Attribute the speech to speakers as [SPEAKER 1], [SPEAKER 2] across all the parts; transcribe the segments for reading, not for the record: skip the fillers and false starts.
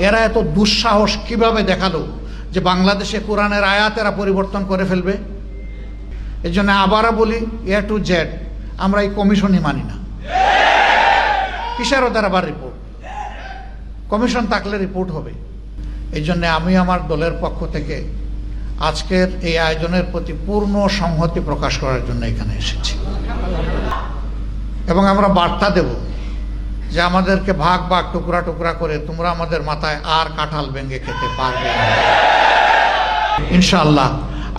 [SPEAKER 1] এরা এত দুঃসাহস কিভাবে দেখালো যে বাংলাদেশে কোরআনের আয়াত এরা পরিবর্তন করে ফেলবে? এই জন্য আবারও বলি, এ টু জেড আমরা এই কমিশনই মানি না। কিসের ওদের আবার রিপোর্ট? কমিশন থাকলে রিপোর্ট হবে। এই জন্য আমি আমার দলের পক্ষ থেকে আজকের এই আয়োজনের প্রতি পূর্ণ সংহতি প্রকাশ করার জন্য এখানে এসেছি, এবং আমরা বার্তা দেব যে আমাদেরকে ভাগ ভাগ টুকরা টুকরা করে তোমরা আমাদের মাথায় আর কাঁঠাল ভেঙে খেতে পারবে না। ইনশাআল্লাহ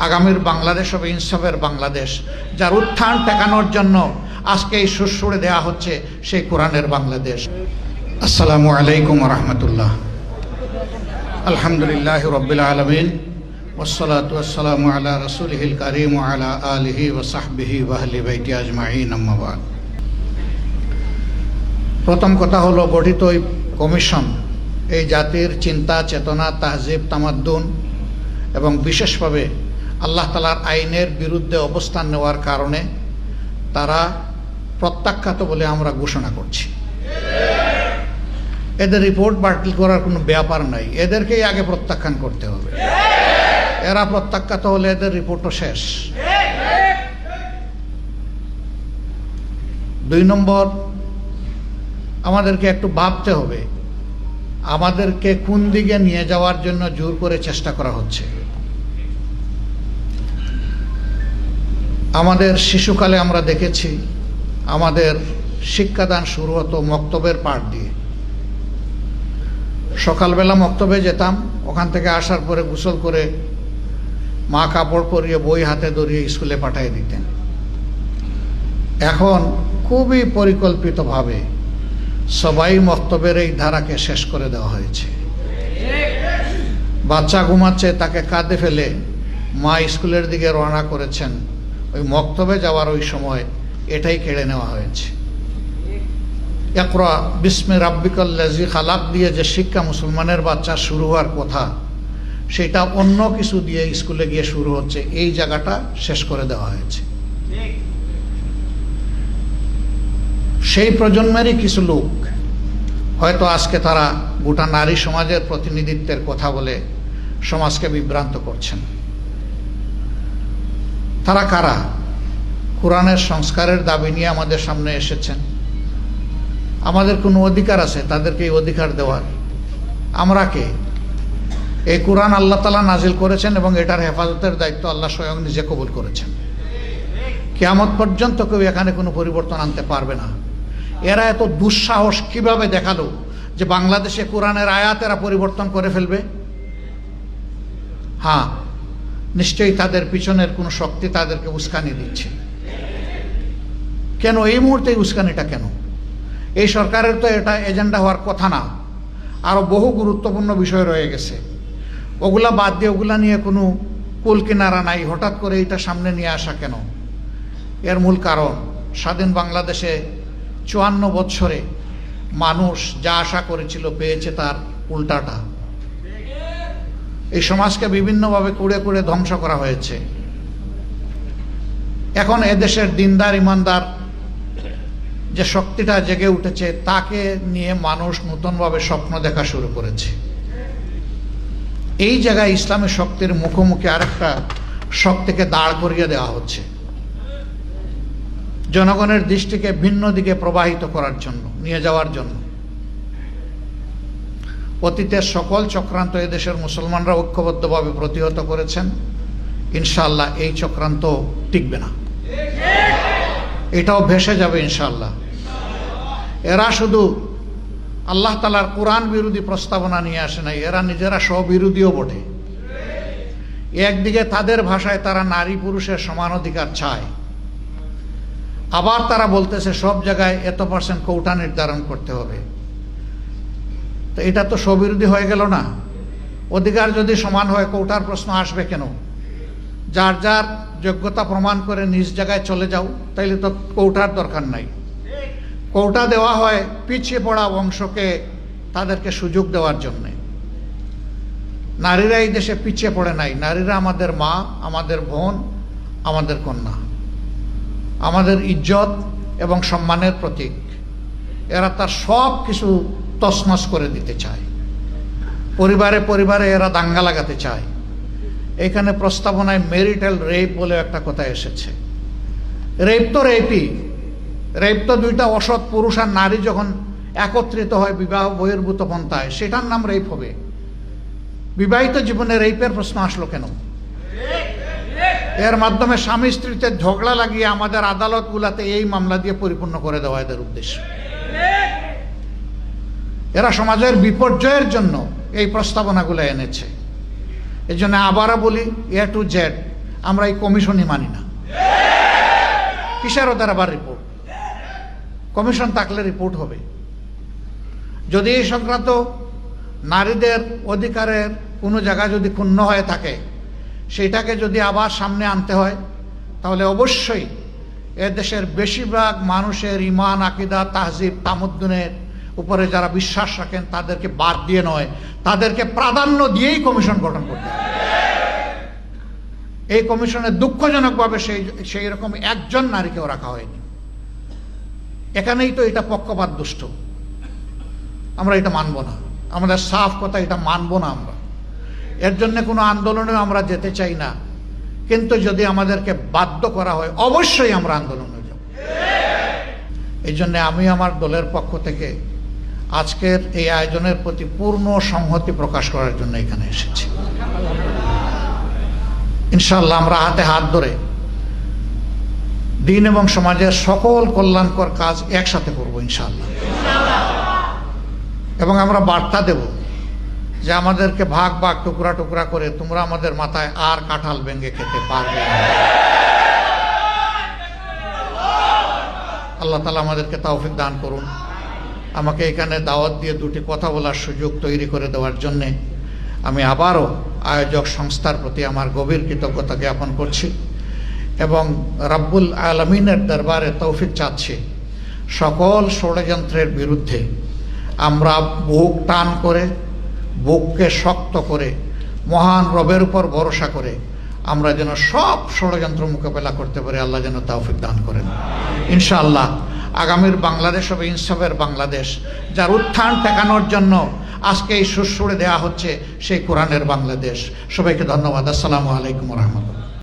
[SPEAKER 1] আগামীর বাংলাদেশ হবে ইনসাফের বাংলাদেশ, যার উত্থান ঠেকানোর জন্য আজকে এই সুরসুরে দেওয়া হচ্ছে সেই কোরআনের বাংলাদেশ। আসসালামু আলাইকুম ওয়া রাহমাতুল্লাহ। আলহামদুলিল্লাহি রাব্বিল আলামিন ওয়াসসালাতু ওয়াসসালামু আলা রাসূলিহিল কারীম ওয়া আলা আলিহি ওয়া সাহবিহি ওয়া আহলি বাইতি আজমাইন, আম্মা বাদ। প্রথম কথা হলো, গঠিত এই কমিশন এই জাতির চিন্তা চেতনা, তাহজিব, তামাদ্দুন এবং বিশেষভাবে আল্লাহ তাআলার আইনের বিরুদ্ধে অবস্থান নেওয়ার কারণে তারা প্রত্যাখ্যাত বলে আমরা ঘোষণা করছি। এদের রিপোর্ট বাতিল করার কোনো ব্যাপার নাই, এদেরকেই আগে প্রত্যাখ্যান করতে হবে। এরা প্রত্যাখ্যাত হলে এদের রিপোর্টও শেষ। 2 নম্বর, আমাদেরকে একটু ভাবতে হবে আমাদেরকে কোন দিকে নিয়ে যাওয়ার জন্য জোর করে চেষ্টা করা হচ্ছে। আমাদের শিশুকালে আমরা দেখেছি আমাদের শিক্ষাদান শুরু হতো মক্তবের পাঠ দিয়ে। সকালবেলা মক্তবে যেতাম, ওখান থেকে আসার পরে গোসল করে মা কাপড় পরিয়ে বই হাতে ধরিয়ে স্কুলে পাঠিয়ে দিতেন। এখন খুবই পরিকল্পিতভাবে সবাই মক্তবের এই ধারাকে শেষ করে দেওয়া হয়েছে। বাচ্চা ঘুমাচ্ছে, তাকে কাঁধে ফেলে মা স্কুলের দিকে রওনা করেছেন, ওই মক্তবে যাওয়ার ওই সময় এটাই কেড়ে নেওয়া হয়েছে। ইকরা বিস্মি রাব্বিকাল্লাযী খালাক দিয়ে যে শিক্ষা মুসলমানের বাচ্চা শুরু হওয়ার কথা, সেটা অন্য কিছু দিয়ে স্কুলে গিয়ে শুরু হচ্ছে। এই জায়গাটা শেষ করে দেওয়া হয়েছে। সেই প্রজন্মেরই কিছু লোক হয়তো আজকে তারা গোটা নারী সমাজের প্রতিনিধিত্বের কথা বলে সমাজকে বিভ্রান্ত করছেন। তারা কারা? কোরআনের সংস্কারের দাবি নিয়ে আমাদের সামনে এসেছেন। আমাদের কোনো অধিকার আছে তাদেরকে এই অধিকার দেওয়ার? আমরা কে? এই কোরআন আল্লাহ তাআলা নাজিল করেছেন এবং এটার হেফাজতের দায়িত্ব আল্লাহ স্বয়ং নিজে কবুল করেছেন। কিয়ামত পর্যন্ত কেউ এখানে কোনো পরিবর্তন আনতে পারবে না। এরা এত দুঃসাহস কিভাবে দেখালো যে বাংলাদেশে কোরআনের আয়াত এরা পরিবর্তন করে ফেলবে? হ্যাঁ, নিশ্চয়ই তাদের পিছনের কোনো শক্তি তাদেরকে উস্কানি দিচ্ছে। কেন এই মুহূর্তে উস্কানিটা কেন? এই সরকারের তো এটা এজেন্ডা হওয়ার কথা না। আরও বহু গুরুত্বপূর্ণ বিষয় রয়ে গেছে, ওগুলা বাদ দিয়ে ওগুলা নিয়ে কোনো কুল কিনারা নাই। হঠাৎ করে এটা সামনে নিয়ে আসা কেন? এর মূল কারণ, স্বাধীন বাংলাদেশে 54 বছরে মানুষ যা আশা করেছিল পেয়েছে তার উল্টাটা। এই সমাজকে বিভিন্নভাবে কুড়ে কুড়ে ধ্বংস করা হয়েছে। এখন এদেশের দিনদার ইমানদার যে শক্তিটা জেগে উঠেছে, তাকে নিয়ে মানুষ নতুনভাবে স্বপ্ন দেখা শুরু করেছে। এই জায়গায় ইসলামী শক্তির মুখোমুখি আরেকটা শক্তিকে দাঁড় করিয়ে দেওয়া হচ্ছে, জনগণের দৃষ্টিকে ভিন্ন দিকে প্রবাহিত করার জন্য, নিয়ে যাওয়ার জন্য। অতীতের সকল চক্রান্ত এদেশের মুসলমানরা ঐক্যবদ্ধভাবে প্রতিহত করেছেন। ইনশাআল্লাহ এই চক্রান্ত টিকবে না, এটাও ভেসে যাবে ইনশাআল্লাহ। এরা শুধু আল্লাহ তাআলার কোরআন বিরোধী প্রস্তাবনা নিয়ে আসে নাই, এরা নিজেরা স্ববিরোধীও বটে। একদিকে তাদের ভাষায় তারা নারী পুরুষের সমান অধিকার চায়, আবার তারা বলতেছে সব জায়গায় এত % কোটা নির্ধারণ করতে হবে। তো এটা তো স্ববিরোধী হয়ে গেল না? অধিকার যদি সমান হয় কোটার প্রশ্ন আসবে কেন? যার যার যোগ্যতা প্রমাণ করে নিজ জায়গায় চলে যাও, তাইলে তো কোটার দরকার নাই। কোটা দেওয়া হয় পিছিয়ে পড়া অংশকে তাদেরকে সুযোগ দেওয়ার জন্যে। নারীরা এই দেশে পিছিয়ে পড়ে নাই। নারীরা আমাদের মা, আমাদের বোন, আমাদের কন্যা, আমাদের ইজ্জত এবং সম্মানের প্রতীক। এরা তার সব কিছু তছনছ করে দিতে চায়। পরিবারে পরিবারে এরা দাঙ্গা লাগাতে চায়। এখানে প্রস্তাবনায় ম্যারিটাল রেপ বলে একটা কথা এসেছে। রেপ তো রেপই, রেপ তো দুইটা অসৎ পুরুষ আর নারী যখন একত্রিত হয় বিবাহ বহির্ভূত পন্থায়, সেটার নাম রেপ হবে। বিবাহিত জীবনে রেপের প্রশ্ন আসলো কেন? এর মাধ্যমে স্বামী স্ত্রীতে ঝগড়া লাগিয়ে আমাদের আদালতগুলোতে এই মামলা দিয়ে পরিপূর্ণ করে দেওয়া এদের উদ্দেশ্য। এরা সমাজের বিপর্যয়ের জন্য এই প্রস্তাবনাগুলো এনেছে। এই জন্য আবারও বলি, এ টু জেড আমরা এই কমিশনই মানি না। কিসের ওদের আবার রিপোর্ট? কমিশন থাকলে রিপোর্ট হবে। যদি এই সংক্রান্ত নারীদের অধিকারের কোনো জায়গায় যদি ক্ষুণ্ণ হয়ে থাকে, সেটাকে যদি আবার সামনে আনতে হয়, তাহলে অবশ্যই দেশের বেশিরভাগ মানুষের ইমান, আকিদা, তাহজিব, তামুদ্দুনের উপরে যারা বিশ্বাস রাখেন তাদেরকে বাদ দিয়ে নয়, তাদেরকে প্রাধান্য দিয়েই কমিশন গঠন করতে হবে। এই কমিশনে দুঃখজনকভাবে সেই রকম একজন নারীকেও রাখা হয়নি। এখানেই তো এটা পক্ষপাত দুষ্ট। আমরা এটা মানব না, আমাদের সাফ কথা, এটা মানব না আমরা। এর জন্য কোনো আন্দোলনে আমরা যেতে চাই না, কিন্তু যদি আমাদেরকে বাধ্য করা হয় অবশ্যই আমরা আন্দোলনে যাব। এই জন্য আমি আমার দলের পক্ষ থেকে আজকের এই আয়োজনের প্রতি পূর্ণ সংহতি প্রকাশ করার জন্য এখানে এসেছি। ইনশাআল্লাহ আমরা হাতে হাত ধরে দিন এবং সমাজের সকল কল্যাণকর কাজ একসাথে করব ইনশাআল্লাহ। এবং আমরা বার্তা দেব যে আমাদেরকে ভাগ ভাগ টুকরা টুকরা করে তোমরা আমাদের মাথায় আর কাঁঠাল ভেঙে খেতে পারবে না। আল্লাহ তাআলা আমাদেরকে তৌফিক দান করুন। আমাকে এখানে দাওয়াত দিয়ে দুটি কথা বলার সুযোগ তৈরি করে দেওয়ার জন্যে আমি আবারও আয়োজক সংস্থার প্রতি আমার গভীর কৃতজ্ঞতা জ্ঞাপন করছি এবং রাব্বুল আলামিনের দরবারে তৌফিক চাচ্ছি সকল ষড়যন্ত্রের বিরুদ্ধে আমরা বুক টান করে, বুককে শক্ত করে, মহান রবের উপর ভরসা করে আমরা যেন সব ষড়যন্ত্র মোকাবেলা করতে পারি। আল্লাহ যেন তৌফিক দান করেন ইনশাআল্লাহ। আগামীর বাংলাদেশ হবে ইনসাফের বাংলাদেশ, যার উত্থান ঠেকানোর জন্য আজকে এই সুরসুরে দেওয়া হচ্ছে সেই কোরআনের বাংলাদেশ। সবাইকে ধন্যবাদ। আসসালামু আলাইকুম ওয়া রাহমাতুল্লাহ।